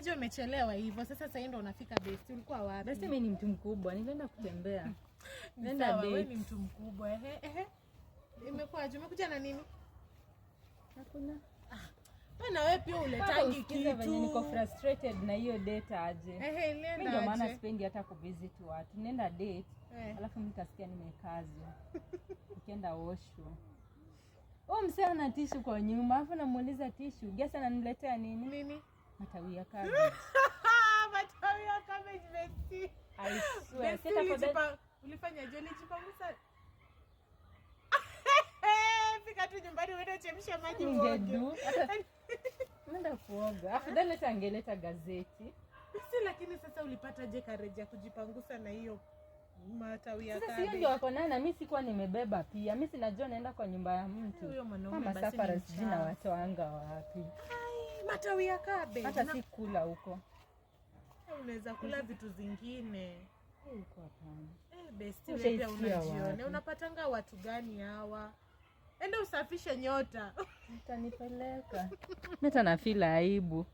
Aje umechelewa hivyo. Sasa ndio unafika best. Ulikuwa wapi? Basi mimi ni mtu mkubwa. Nilienda kutembea. Nenda date. Wewe ni mtu mkubwa. Imekuwaje? Umekuja na nini? Hakuna. Na wewe pia uletangi kitu. Venye niko frustrated na hiyo date aje. Nenda. Mimi ndio maana sipendi hata kuvisit watu. Nenda date. Alafu mtasikia nimekazwa. Nikienda osho. Msee ana tishu kwa nyuma. Alafu namuuliza tishu. Guess ananiletea nini? Nini? Matawi ya cabbage. Matawi ya cabbage besti. I swear. Ulifanya je ulijipangusa? Fika tu nyumbani uende uchemshe maji uoge. Nenda kuoga. Afadhali angeleta gazeti. Lakini sasa ulipata je courage ya kujipangusa na hiyo matawi ya cabbage? Sasa sio ndio wako nayo na mimi sikuwa nimebeba pia. Mimi sinajua naenda kwa nyumba ya mtu. Huyo mwanaume basi safari sijina watoanga wapi. Matawi ya cabbage. Hata si kula huko. Unaweza kula vitu zingine. Huko hapana. Besti wewe pia unajiona. Unapatanga watu gani hawa? Enda usafishe nyota. Utanipeleka. Mimi hata na feel aibu.